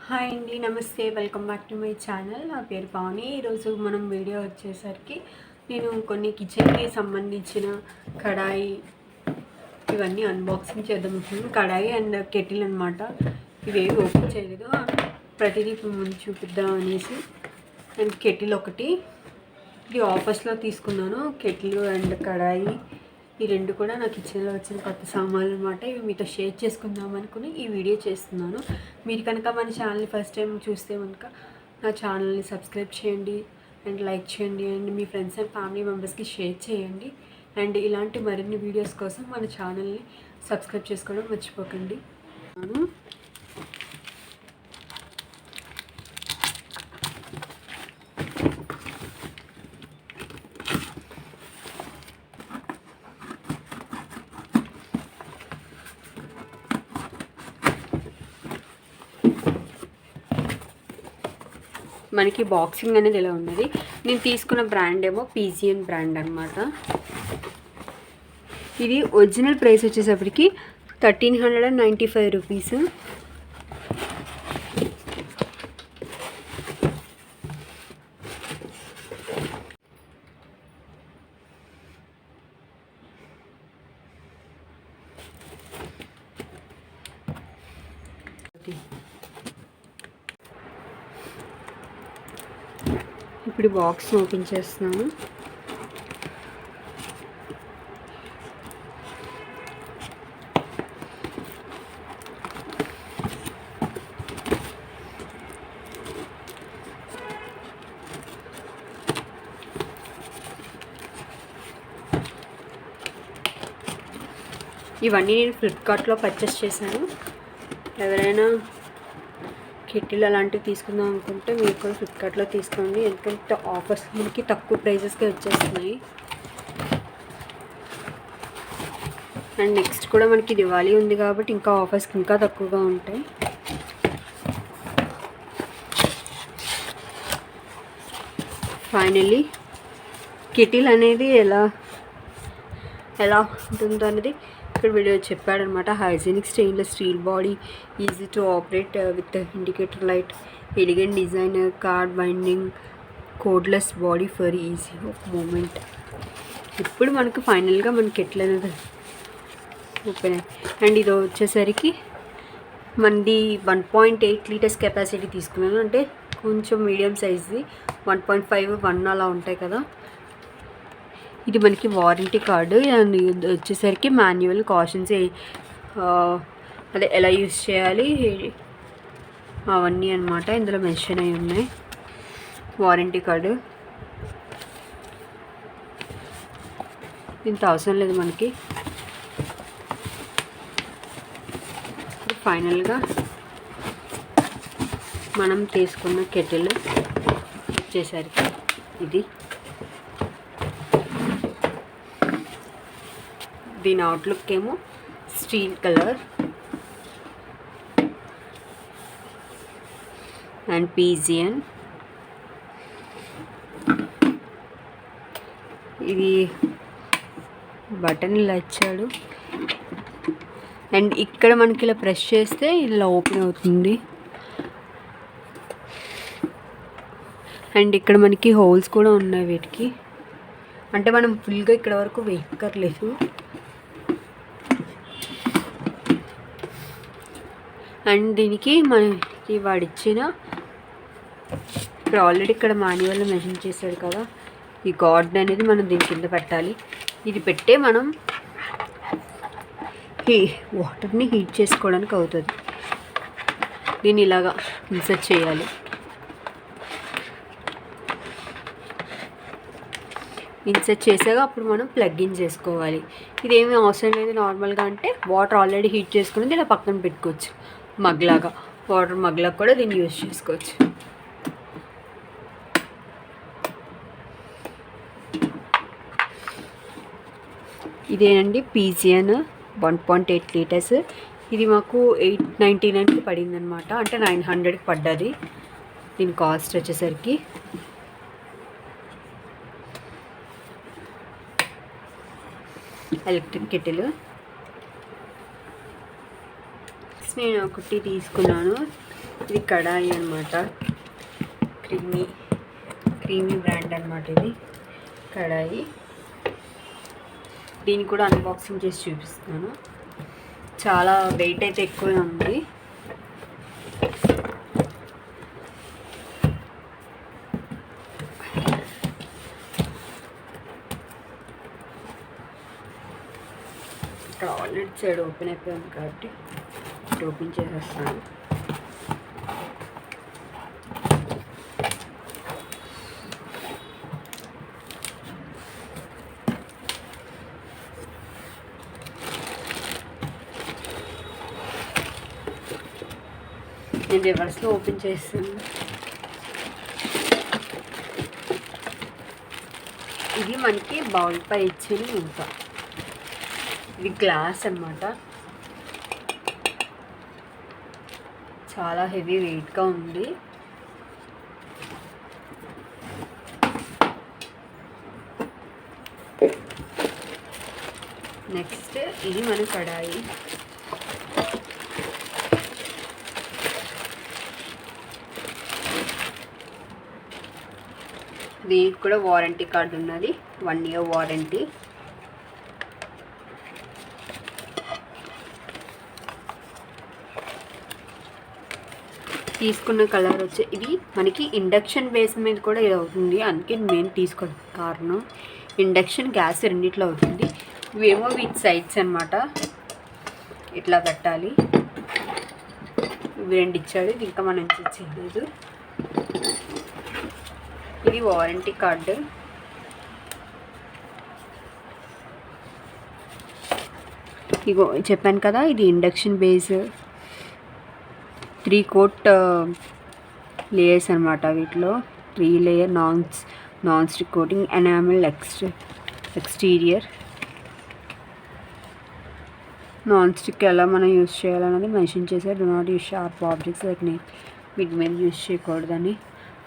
Hi అండి, నమస్తే. Welcome back to my channel. నా పేరు పావని. ఈరోజు మనం వీడియో వచ్చేసరికి నేను కొన్ని కిచెన్కి సంబంధించిన కడాయి ఇవన్నీ అన్బాక్సింగ్ చేద్దాం. కడాయి అండ్ కెటిల్ అనమాట. ఇవేవి ఓపెన్ చేయలేదు, ప్రతిదీ ముందు చూపిద్దాం అనేసి. అండ్ కెటిల్ ఒకటి, ఇది ఆఫర్స్లో తీసుకున్నాను. కెటిల్ అండ్ కడాయి ఈ రెండు కూడా నా కిచెన్లో వచ్చిన కొత్త సామాన్లు అనమాట. ఇవి మీతో షేర్ చేసుకుందాం అనుకుని ఈ వీడియో చేస్తున్నాను. మీరు కనుక మన ఛానల్ని ఫస్ట్ టైం చూస్తే కనుక నా ఛానల్ని సబ్స్క్రైబ్ చేయండి అండ్ లైక్ చేయండి and me friends and family మెంబర్స్కి షేర్ చేయండి. అండ్ ఇలాంటి మరిన్ని వీడియోస్ కోసం మన ఛానల్ని సబ్స్క్రైబ్ చేసుకోవడం మర్చిపోకండి. మనకి బాక్సింగ్ అనేది ఇలా ఉన్నది. నేను తీసుకున్న బ్రాండ్ ఏమో పీజియన్ బ్రాండ్ అనమాట. ఇది ఒరిజినల్ ప్రైస్ వచ్చేసరికి 1395 రూపీస్. ఇప్పుడు బాక్స్ ఓపెన్ చేస్తున్నాను. ఇవన్నీ నేను ఫ్లిప్కార్ట్లో పర్చేస్ చేశాను. ఎవరైనా కెటిల్ అలాంటివి తీసుకుందాం అనుకుంటే మీరు కూడా ఫ్లిప్కార్ట్లో తీసుకోండి, ఎందుకంటే ఆఫర్స్ మనకి తక్కువ ప్రైజెస్కి వచ్చేస్తున్నాయి. అండ్ నెక్స్ట్ కూడా మనకి దివాళీ ఉంది కాబట్టి ఇంకా ఆఫర్స్కి ఇంకా తక్కువగా ఉంటాయి. ఫైనల్లీ కెటిల్ అనేది ఎలా ఉంటుందో అనేది ఇక్కడ వీడియో చెప్పాడనమాట. Hygienic stainless steel body, easy to operate with indicator light, elegant design, cord binding, cordless body for easy of moment. ఇప్పుడు మనకు ఫైనల్గా మనకి ఎట్లా అనేది ఓపెన్ అయ్యి. అండ్ ఇది వచ్చేసరికి మనది 1.8 లీటర్స్ కెపాసిటీ తీసుకున్నాను, అంటే కొంచెం మీడియం సైజ్ది. 1.5, 1 అలా ఉంటాయి కదా. ఇది మనకి వారంటీ కార్డు. అండ్ ఇది వచ్చేసరికి మాన్యువల్ కాషన్స్, అదే ఎలా యూజ్ చేయాలి అవన్నీ అనమాట ఇందులో మెన్షన్ అయి ఉన్నాయి. వారంటీ కార్డు ఇంత అవసరం లేదు మనకి. ఫైనల్గా మనం తీసుకున్న కెటిల్ వచ్చేసరికి ఇది. దీని అవుట్లుక్ ఏమో స్టీల్ కలర్ అండ్ పీజియన్. ఇది బటన్ ఇలా ఇచ్చాడు. అండ్ ఇక్కడ మనకి ఇలా ప్రెస్ చేస్తే ఇలా ఓపెన్ అవుతుంది. అండ్ ఇక్కడ మనకి హోల్స్ కూడా ఉన్నాయి వీటికి, అంటే మనం ఫుల్గా ఇక్కడ వరకు వేయక్కర్లేదు. అండ్ దీనికి మనకి వాడిచ్చిన ఇప్పుడు ఆల్రెడీ ఇక్కడ మాన్యువల్లో మెన్షన్ చేశాడు కదా, ఈ గార్డ్ అనేది మనం దీని కింద పెట్టాలి. ఇది పెట్టే మనం వాటర్ని హీట్ చేసుకోవడానికి అవుతుంది. దీన్ని ఇలాగా ఇన్సర్ట్ చేయాలి. ఇన్సర్ట్ చేసాక అప్పుడు మనం ప్లగ్ ఇన్ చేసుకోవాలి. ఇదేమీ అవసరం లేదు. నార్మల్గా అంటే వాటర్ ఆల్రెడీ హీట్ చేసుకుని ఇలా పక్కన పెట్టుకోవచ్చు. మగ్లాగా, వాటర్ మగ్లాగా కూడా దీన్ని యూజ్ చేసుకోవచ్చు. ఇదేనండి పీజియన్ 1.8 లీటర్స్. ఇది మాకు 899కి పడింది అనమాట, అంటే 900కి పడ్డది. దీని కాస్ట్ వచ్చేసరికి ఎలక్ట్రిక్ కెటిల్. నేను ఒకటి తీసుకున్నాను. ఇది కడాయి అనమాట, క్రీమీ బ్రాండ్ అనమాట ఇది కడాయి. దీన్ని కూడా అన్బాక్సింగ్ చేసి చూపిస్తున్నాను. చాలా వెయిట్ అయితే ఎక్కువ ఉంది. ఇక్కడ ఆల్రెడీ సైడ్ ఓపెన్ అయిపోయింది కాబట్టి ఓపెన్ చేసేస్తాను. నేను రివర్స్లో ఓపెన్ చేస్తాను. ఇది మనకి బౌల్ పై ఇచ్చిన ఇంకా ఇది గ్లాస్ అన్నమాట. చాలా హెవీ వెయిట్గా ఉంది. నెక్స్ట్ ఇది మన కడాయి. దీనికి కూడా వారంటీ కార్డు ఉన్నది, 1 year వారంటీ. తీసుకున్న కలర్ వచ్చి ఇది మనకి ఇండక్షన్ బేస్ మీద కూడా ఇది అవుతుంది, అందుకే మేము తీసుకోవడం కారణం. ఇండక్షన్ గ్యాస్ రెండిట్లో అవుతుంది. ఇవేమో విత్ సైడ్స్ అనమాట, ఇట్లా పెట్టాలి. ఇవి 2 ఇచ్చాడు, ఇది ఇంకా మనం చేయలేదు. ఇది వారంటీ కార్డు. ఇగో చెప్పాను కదా, ఇది ఇండక్షన్ బేస్ 3 coat లేయర్స్ అనమాట. వీటిలో 3 layer non stick coating, enamel exterior. Non stick ఎలా మనం యూజ్ చేయాలన్నది మెన్షన్ చేశారు. Do not use sharp objects like వీటి మీద యూజ్ చేయకూడదని.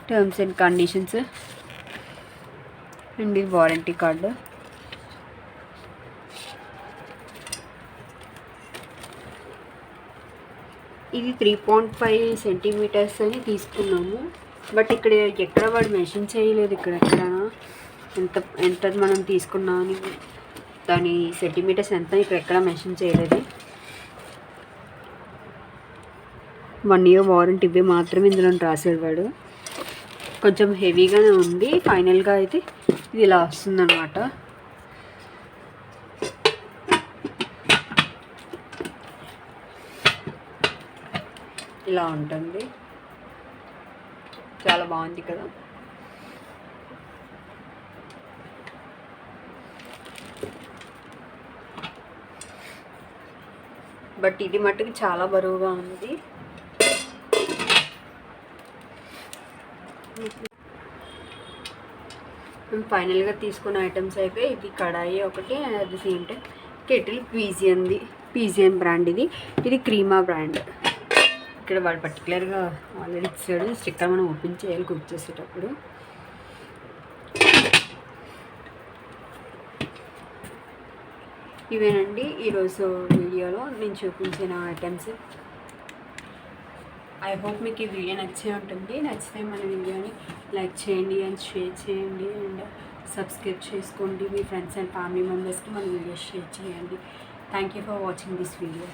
టర్మ్స్ అండ్ కండిషన్స్ అండ్ ఇది వారంటీ కార్డు. ఇది 3.5 centimeters అని తీసుకున్నాము. బట్ ఇక్కడ ఎక్కడ వాడు మెన్షన్ చేయలేదు, ఎక్కడ ఎంత మనం తీసుకున్నామని, దాని సెంటీమీటర్స్ ఎంత ఇక్కడ మెన్షన్ చేయలేదు. 1 year వారంటీ ఇవి మాత్రమే ఇందులో రాసాడు వాడు. కొంచెం హెవీగానే ఉంది. ఫైనల్గా అయితే ఇది ఇలా వస్తుందన్నమాట. ఇలా ఉంటుంది, చాలా బాగుంది కదా. బట్ ఇది మట్టుకు చాలా బరువుగా ఉంది. ఫైనల్గా తీసుకున్న ఐటమ్స్ అయితే ఇది కడాయి ఒకటి, at the same time kettle pigeon brand. ఇది క్రీమా బ్రాండ్. ఇక్కడ వాడు పర్టికులర్గా ఆల్రెడీ ఇచ్చాడు, స్టిక్కర్ మనం ఓపెన్ చేయాలి కుక్ చేసేటప్పుడు. ఇవేనండి ఈరోజు వీడియోలో నేను చూపించిన ఐటమ్స్. ఐ హోప్ మీకు ఈ వీడియో నచ్చే ఉంటుంది. నచ్చితే మన వీడియోని లైక్ చేయండి అండ్ షేర్ చేయండి అండ్ సబ్స్క్రైబ్ చేసుకోండి. మీ ఫ్రెండ్స్ అండ్ ఫ్యామిలీ మెంబర్స్కి మన వీడియోస్ షేర్ చేయండి. Thank you for watching this video.